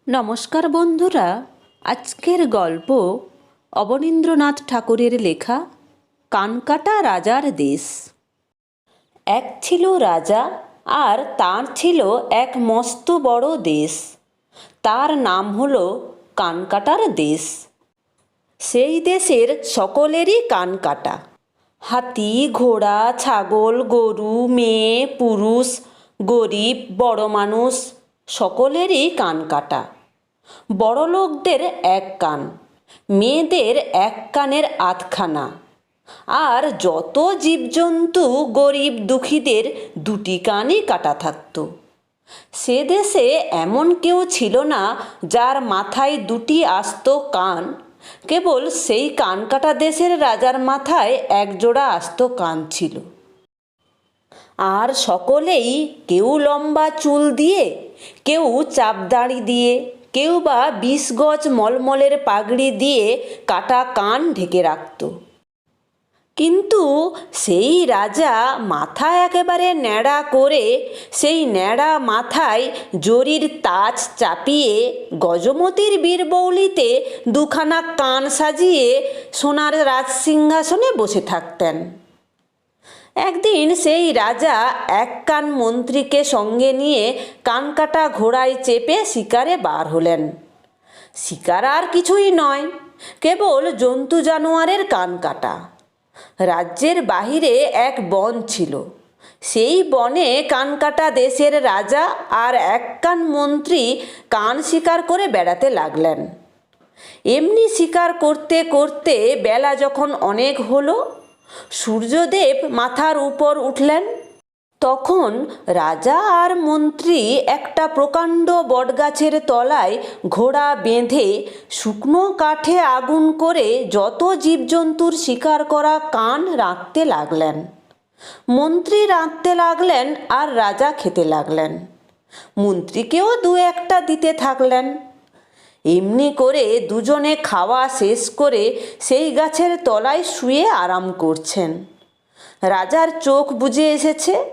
নমস্কার বন্ধুরা, আজকের গল্প অবনীন্দ্রনাথ ঠাকুরের লেখা কানকাটা রাজার দেশ। এক ছিল রাজা, আর তার ছিল এক মস্ত বড় দেশ। তার নাম হলো কানকাটার দেশ। সেই দেশের সকলেরই কান কাটা। হাতি, ঘোড়া, ছাগল, গরু, মেয়ে, পুরুষ, গরিব, বড় মানুষ সকলেরই কান কাটা। বড়লোকদের এক কান, মেয়েদের এক কানের আধখানা, আর যত জীবজন্তু গরিব দুঃখীদের দুটি কানই কাটা থাকত। সে দেশে এমন কেউ ছিল না যার মাথায় দুটি আস্ত কান। কেবল সেই কানকাটা দেশের রাজার মাথায় একজোড়া আস্ত কান ছিল। আর সকলেই কেউ লম্বা চুল দিয়ে, কেউ চাপদাড়ি দিয়ে, কেউ বা 20 গজ মলমলের পাগড়ি দিয়ে কাটা কান ঢেকে রাখত। কিন্তু সেই রাজা মাথা একেবারে ন্যাড়া করে, সেই ন্যাড়া মাথায় জরির তাজ চাপিয়ে গজমতির বীরবৌলিতে দুখানা কান সাজিয়ে সোনার রাজসিংহাসনে বসে থাকতেন। একদিন সেই রাজা এক কান মন্ত্রীকে সঙ্গে নিয়ে কানকাটা ঘোড়ায় চেপে শিকারে বার হলেন। শিকার আর কিছুই নয়, কেবল জন্তু জানোয়ারের কান কাটা। রাজ্যের বাহিরে এক বন ছিল। সেই বনে কানকাটা দেশের রাজা আর এক কান মন্ত্রী কান শিকার করে বেড়াতে লাগলেন। এমনি শিকার করতে করতে বেলা যখন অনেক হলো, সূর্যদেব মাথার উপর উঠলেন। তখন রাজা আর মন্ত্রী একটা প্রকাণ্ড বটগাছের তলায় ঘোড়া বেঁধে শুকনো কাঠে আগুন করে যত জীবজন্তুর শিকার করা কান রাঁধতে লাগলেন। মন্ত্রী রাঁধতে লাগলেন আর রাজা খেতে লাগলেন। মন্ত্রীকেও দু একটা দিতে থাকলেন। এমনি করে দুজনে খাওয়া শেষ করে সেই গাছের তলায় শুয়ে আরাম করছেন। রাজার চোখ বুজে এসেছে,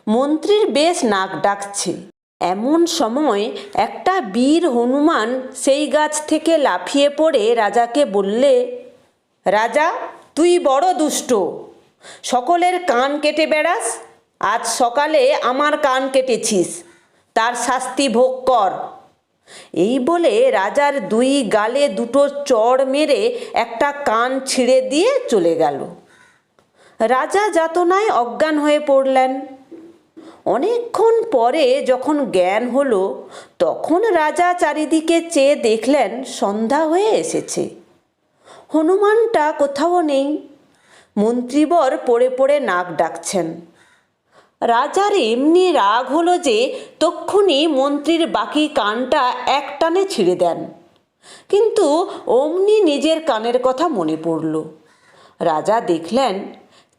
মন্ত্রীর বেশ নাক ডাকছে। এমন সময় একটা বীর হনুমান সেই গাছ থেকে লাফিয়ে পড়ে রাজাকে বললে, রাজা, তুই বড় দুষ্ট, সকলের কান কেটে বেড়াস। আজ সকালে আমার কান কেটেছিস, তার শাস্তি ভোগ কর। এই বলে রাজার দুই গালে দুটো চড় মেরে একটা কান ছিঁড়ে দিয়ে চলে গেল। রাজা যাতনায় অজ্ঞান হয়ে পড়লেন। অনেকক্ষণ পরে যখন জ্ঞান হলো, তখন রাজা চারিদিকে চেয়ে দেখলেন সন্ধ্যা হয়ে এসেছে। হনুমানটা কোথাও নেই। মন্ত্রীবর পড়ে পড়ে নাক ডাকছেন। রাজার এমনি রাগ হলো যে তক্ষুনি মন্ত্রীর বাকি কানটা একটানে ছিঁড়ে দেন। কিন্তু অমনি নিজের কানের কথা মনে পড়ল। রাজা দেখলেন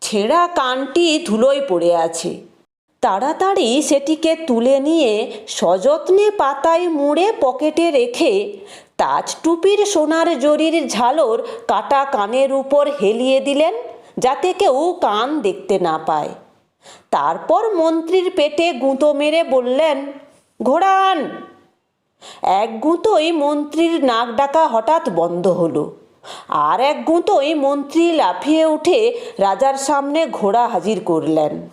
ছেঁড়া কানটি ধুলোয় পড়ে আছে। তাড়াতাড়ি সেটিকে তুলে নিয়ে সযত্নে পাতায় মুড়ে পকেটে রেখে তাজ টুপির সোনার জরির ঝালর কাটা কানের উপর হেলিয়ে দিলেন, যাতে কেউ কান দেখতে না পায়। তারপর মন্ত্রীর পেটে গুঁতো মেরে বললেন, ঘোড়া আন। এক গুঁতোই মন্ত্রীর নাক ডাকা হঠাৎ বন্ধ হলো। আর এক গুঁতোই মন্ত্রী লাফিয়ে উঠে রাজার সামনে ঘোড়া হাজির করলেন।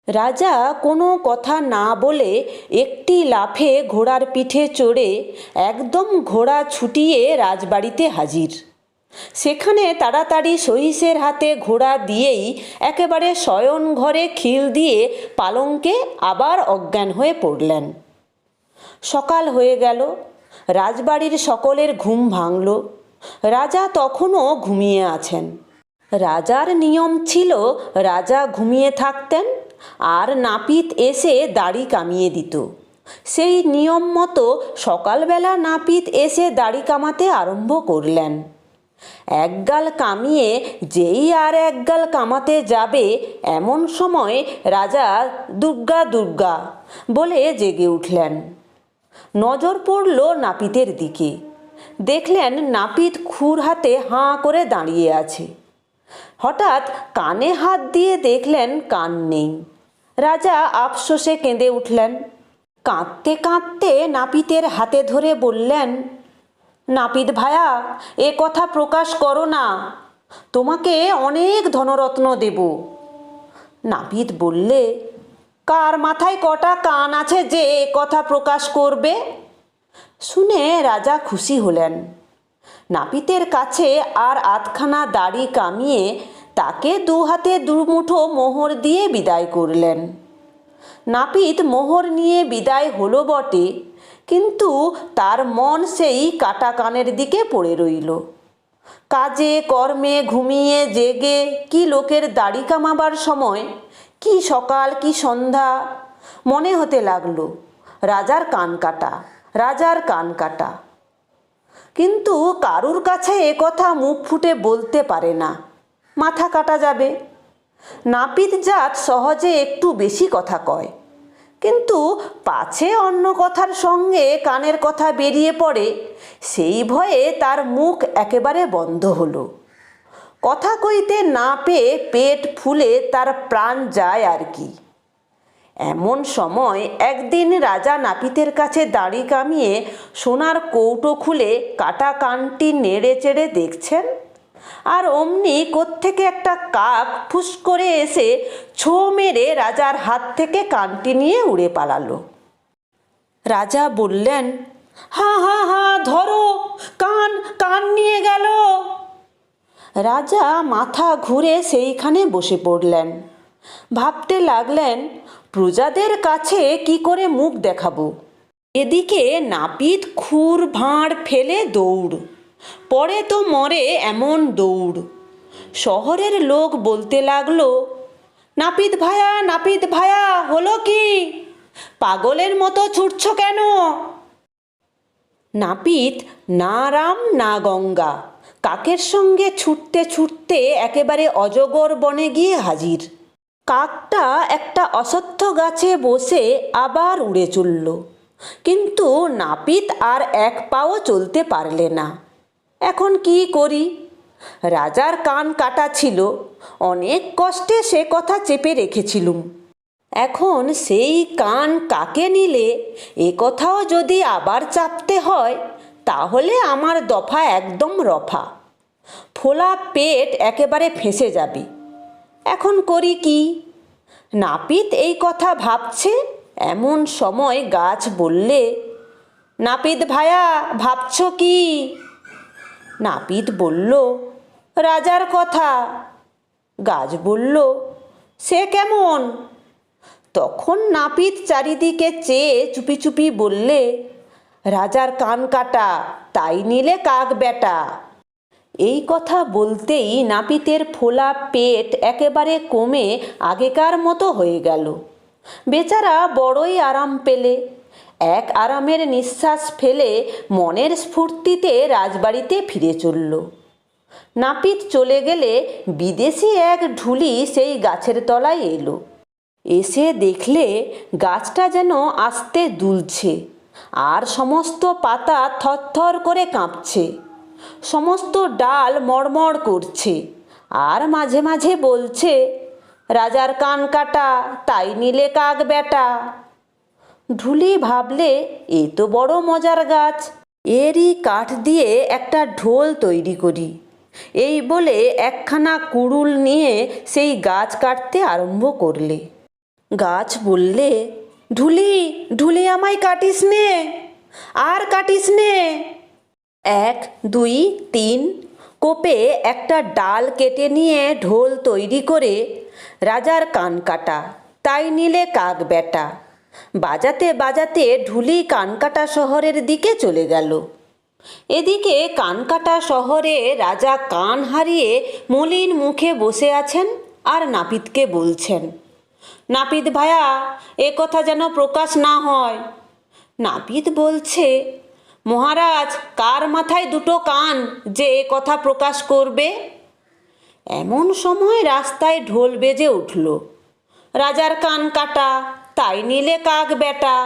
রাজা কোনো কথা না বলে একটি লাফে ঘোড়ার পিঠে চড়ে একদম ঘোড়া ছুটিয়ে রাজবাড়িতে হাজির। সেখানে তাড়াতাড়ি সহিসের হাতে ঘোড়া দিয়েই একেবারে শয়ন ঘরে খিল দিয়ে পালঙ্কে আবার অজ্ঞান হয়ে পড়লেন। সকাল হয়ে গেল। রাজবাড়ির সকলের ঘুম ভাঙল। রাজা তখনও ঘুমিয়ে আছেন। রাজার নিয়ম ছিল রাজা ঘুমিয়ে থাকতেন আর নাপিত এসে দাড়ি কামিয়ে দিত। সেই নিয়ম মতো সকালবেলা নাপিত এসে দাড়ি কামাতে আরম্ভ করলেন। একগাল কামিয়ে যেই আর একগাল কামাতে যাবে, এমন সময় রাজা দুর্গা দুর্গা বলে জেগে উঠলেন। নজর পড়ল নাপিতের দিকে। দেখলেন নাপিত খুর হাতে হাঁ করে দাঁড়িয়ে আছে। হঠাৎ কানে হাত দিয়ে দেখলেন কান নেই। রাজা আফসোসে কেঁদে উঠলেন। কাঁদতে কাঁদতে নাপিতের হাতে ধরে বললেন, নাপিত ভায়া, এ কথা প্রকাশ করো না, তোমাকে অনেক ধনরত্ন দেব। নাপিত বললে, কার মাথায় কটা কান আছে যে এ কথা প্রকাশ করবে? শুনে রাজা খুশি হলেন। নাপিতের কাছে আর আধখানা দাড়ি কামিয়ে তাকে দু হাতে দুমুঠো মোহর দিয়ে বিদায় করলেন। নাপিত মোহর নিয়ে বিদায় হলো বটে, কিন্তু তার মন সেই কাটা কানের দিকে পড়ে রইল। কাজে কর্মে ঘুমিয়ে জেগে কি লোকের দাড়ি কামাবার সময়, কি সকাল কি সন্ধ্যা, মনে হতে লাগলো রাজার কান কাটা, রাজার কান কাটা। কিন্তু কারুর কাছে এ কথা মুখ ফুটে বলতে পারে না, মাথা কাটা যাবে। নাপিত জাত সহজে একটু বেশি কথা কয়, কিন্তু পাছে অন্য কথার সঙ্গে কানের কথা বেরিয়ে পড়ে, সেই ভয়ে তার মুখ একেবারে বন্ধ হলো। কথা কইতে না পেয়ে পেট ফুলে তার প্রাণ যায় আর কি। এমন সময় একদিন রাজা নাপিতের কাছে দাড়ি কামিয়ে সোনার কৌটো খুলে কাটা কানটি নেড়ে চেড়ে দেখছেন, আর অমনি কোত্থেকে একটা কাক ফুস করে এসে ছো মেরে রাজার হাত থেকে কানটি নিয়ে উড়ে পালালো। রাজা বললেন, হা হা হা, ধরো, কান কান নিয়ে গেল। রাজা মাথা ঘুরে সেইখানে বসে পড়লেন। ভাবতে লাগলেন, প্রজাদের কাছে কি করে মুখ দেখাবো। এদিকে নাপিত খুর ভাঁড় ফেলে দৌড়, পরে তো মরে এমন দৌড়। শহরের লোক বলতে লাগলো, নাপিত ভায়া, নাপিত ভায়া, হলো কি? পাগলের মতো ছুটছ কেন? নাপিত না রাম না গঙ্গা, কাকের সঙ্গে ছুটতে ছুটতে একেবারে অজগর বনে গিয়ে হাজির। কাকটা একটা অশ্বত্থ গাছে বসে আবার উড়ে চলল, কিন্তু নাপিত আর এক পাও চলতে পারলে না। এখন কি করি? রাজার কান কাটা ছিল, অনেক কষ্টে সে কথা চেপে রেখেছিলুম। এখন সেই কান কাকে নিলে এ কথাও যদি আবার চাপতে হয়, তাহলে আমার দফা একদম রফা। ফোলা পেট একেবারে ফেঁসে যাবে। এখন করি কি? নাপিত এই কথা ভাবছে, এমন সময় গাছ বললে, নাপিত ভায়া, ভাবছ কি? নাপিত বলল, রাজার কথা। গাছ বলল, সে কেমন? তখন নাপিত চারিদিকে চেয়ে চুপি চুপি বললে, রাজার কান কাটা, তাই নিলে কাক বেটা। এই কথা বলতেই নাপিতের ফোলা পেট একেবারে কমে আগেকার মতো হয়ে গেল। বেচারা বড়ই আরাম পেলে। এক আরামের নিঃশ্বাস ফেলে মনের স্ফূর্তিতে রাজবাড়িতে ফিরে চলল। নাপিত চলে গেলে বিদেশি এক ঢুলি সেই গাছের তলায় এলো। এসে দেখলে গাছটা যেন আস্তে দুলছে, আর সমস্ত পাতা থরথর করে কাঁপছে, সমস্ত ডাল মড়মড় করছে, আর মাঝে মাঝে বলছে, রাজার কান কাটা, তাই নিলে কাক বেটা। ঢুলি ভাবলে, এ তো বড় মজার গাছ, এরই কাঠ দিয়ে একটা ঢোল তৈরি করি। এই বলে একখানা কুড়ুল নিয়ে সেই গাছ কাটতে আরম্ভ করলে। গাছ বললে, ঢুলি, ঢুলি, আমায় কাটিস নে, আর কাটিস নে। 1 2 3 কোপে একটা ডাল কেটে নিয়ে ঢোল তৈরি করে, রাজার কান কাটা, তাই নিলে কাক বেটা, বাজাতে বাজাতে ঢুলি কানকাটা শহরের দিকে চলে গেল। এদিকে কানকাটা শহরে রাজা কান হারিয়ে মলিন মুখে বসে আছেন, আর নাপিতকে বলছেন, নাপিত ভায়া, এ কথা যেন প্রকাশ না হয়। নাপিত বলছে, মহারাজ, কার মাথায় দুটো কান যে এ কথা প্রকাশ করবে? এমন সময় রাস্তায় ঢোল বেজে উঠল, রাজার কান কাটা, তাই নিলে কাক বেটা।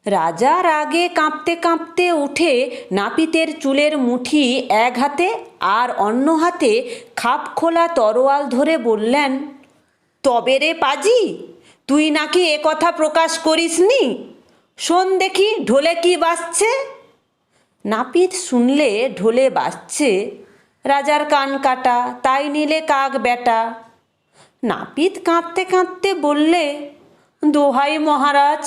রাজা রাগে কাঁপতে কাঁপতে উঠে নাপিতের চুলের মুঠি এক হাতে আর অন্য হাতে খাপ খোলা তরোয়াল ধরে বললেন, তবে রে পাজি, তুই নাকি এ কথা প্রকাশ করিসনি? শোন দেখি ঢোলে কি বাজছে। নাপিত শুনলে ঢোলে বাজছে রাজার কান কাটা তাই নিলে কাক বেটা। নাপিত কাঁদতে কাঁদতে বললে, দোহাই মহারাজ,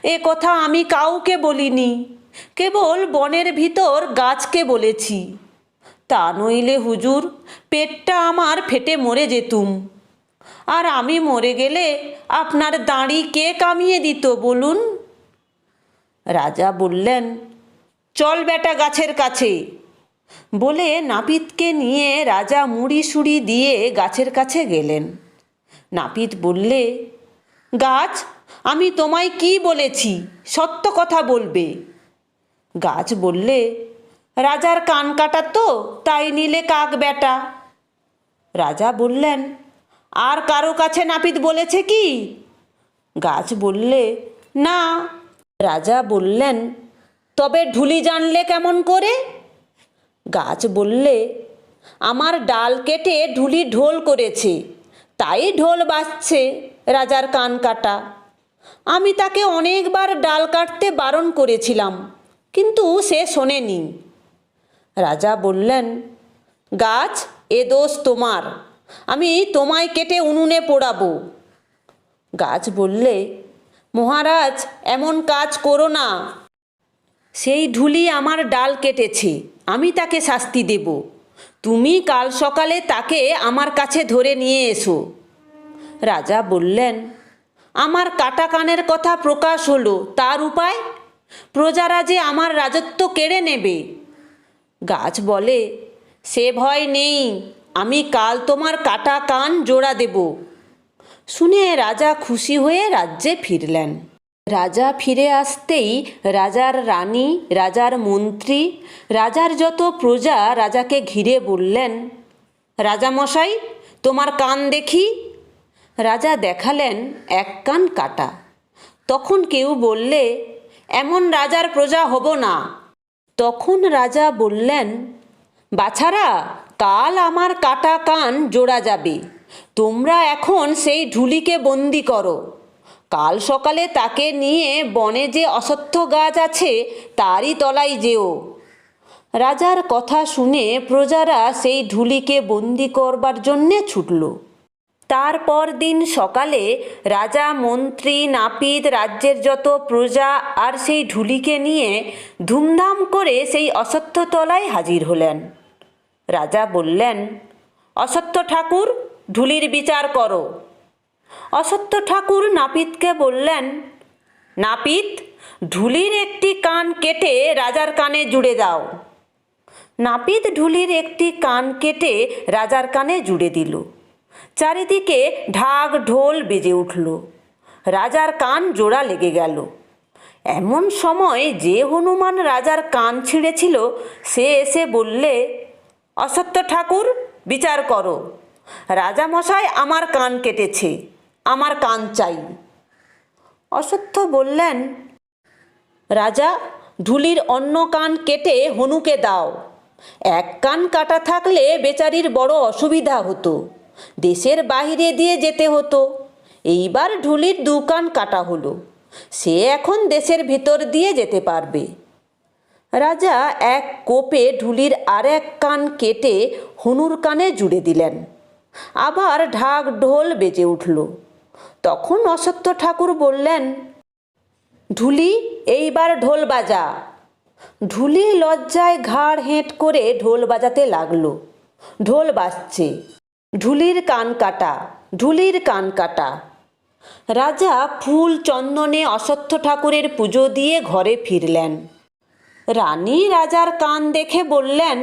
এ কথা আমি কাউকে বলিনি, কেবল বনের ভিতর গাছকে বলেছি। তা নইলে হুজুর পেটটা আমার ফেটে মরে যেতুম, আর আমি মরে গেলে আপনার দাঁড়ি কে কামিয়ে দিত বলুন? রাজা বললেন, চল বেটা গাছের কাছে। বলে নাপিতকে নিয়ে রাজা মুড়ি সুড়ি দিয়ে গাছের কাছে গেলেন। নাপিত বললে, গাছ, আমি তোমায় কি বলেছি, সত্য কথা বলবে। গাছ বললে, রাজার কান কাটা তো তাই নিলে কাক বেটা। রাজা বললেন, আর কারো কাছে নাপিত বলেছে কি? গাছ বললে, না। রাজা বললেন, তবে ঢুলি জানলে কেমন করে? গাছ বললে, আমার ডাল কেটে ঢুলি ঢোল করেছে, তাই ঢোল বাজছে রাজার কান কাটা। আমি তাকে অনেকবার ডাল কাটতে বারণ করেছিলাম, কিন্তু সে শোনেনি। রাজা বললেন, গাছ, এ দোষ তোমার, আমি তোমায় কেটে উনুনে পোড়াবো। গাছ বললে, মহারাজ এমন কাজ করো না, সেই ঢুলি আমার ডাল কেটেছে, আমি তাকে শাস্তি দেব। তুমি কাল সকালে তাকে আমার কাছে ধরে নিয়ে এসো। রাজা বললেন, আমার কাটা কানের কথা প্রকাশ হলো, তার উপায়? প্রজারা যে আমার রাজত্ব কেড়ে নেবে। গাছ বলে, সে ভয় নেই, আমি কাল তোমার কাটা কান জোড়া দেব। শুনে রাজা খুশি হয়ে রাজ্যে ফিরলেন। রাজা ফিরে আসতেই রাজার রানী, রাজার মন্ত্রী, রাজার যত প্রজা রাজাকে ঘিরে বললেন, রাজামশাই, তোমার কান দেখি। রাজা দেখালেন এক কান কাটা। তখন কেউ বললে, এমন রাজার প্রজা হব না। তখন রাজা বললেন, বাছারা, কাল আমার কাটা কান জোড়া যাবে, তোমরা এখন সেই ঢুলিকে বন্দি করো। কাল সকালে তাকে নিয়ে বনে যে অশ্বত্থ গাছ আছে তারই তলায় যেও। রাজার কথা শুনে প্রজারা সেই ঢুলিকে বন্দি করবার জন্যে ছুটল। তারপর দিন সকালে রাজা, মন্ত্রী, নাপিত, রাজ্যের যত প্রজা আর সেই ঢুলিকে নিয়ে ধুমধাম করে সেই অশ্বত্থ তলায় হাজির হলেন। রাজা বললেন, অশ্বত্থ ঠাকুর, ঢুলির বিচার করো। অশ্বত্থ ঠাকুর নাপিতকে বললেন, নাপিত, ঢুলির একটি কান কেটে রাজার কানে জুড়ে দাও। নাপিত ঢুলির একটি কান কেটে রাজার কানে জুড়ে দিল। চারিদিকে ঢাক ঢোল বেজে উঠল। রাজার কান জোড়া লেগে গেল। এমন সময় যে হনুমান রাজার কান ছিঁড়েছিল সে এসে বললে, অশ্বত্থ ঠাকুর, বিচার করো, রাজামশাই আমার কান কেটেছে, আমার কান চাই। অশ্বত্থ বললেন, রাজা, ঢুলির অন্য কান কেটে হনুকে দাও। এক কান কাটা থাকলে বেচারির বড় অসুবিধা হতো, দেশের বাইরে দিয়ে যেতে হতো। এইবার ঢুলির দু কান কাটা হলো, সে এখন দেশের ভিতর দিয়ে যেতে পারবে। রাজা এক কোপে ঢুলির আর এক কান কেটে হনুর কানে জুড়ে দিলেন। আবার ঢাক ঢোল বেজে উঠল। তখন অশ্বত্থ ঠাকুর বললেন, ঢুলি, এইবার ঢোল বাজা। ঢুলি লজ্জায় ঘাড় হেঁট করে ঢোল বাজাতে লাগলো। ঢোল বাজছে, ঢুলির কান কাটা, ঢুলির কান কাটা। রাজা ফুল চন্দনে অশ্বত্থ ঠাকুরের পুজো দিয়ে ঘরে ফিরলেন। রানী রাজার কান দেখে বললেন,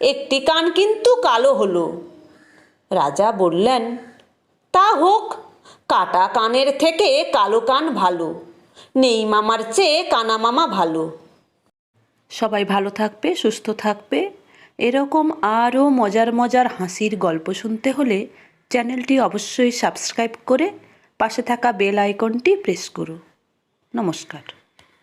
একটি কান কিন্তু কালো হলো। রাজা বললেন, তা হোক, কাটা কানের থেকে কালো কান ভালো, নেই মামার চেয়ে কানা মামা ভালো। সবাই ভালো থাকবে, সুস্থ থাকবে। এরকম আরও মজার মজার হাসির গল্প শুনতে হলে চ্যানেলটি অবশ্যই সাবস্ক্রাইব করে পাশে থাকা বেল আইকনটি প্রেস করো। নমস্কার।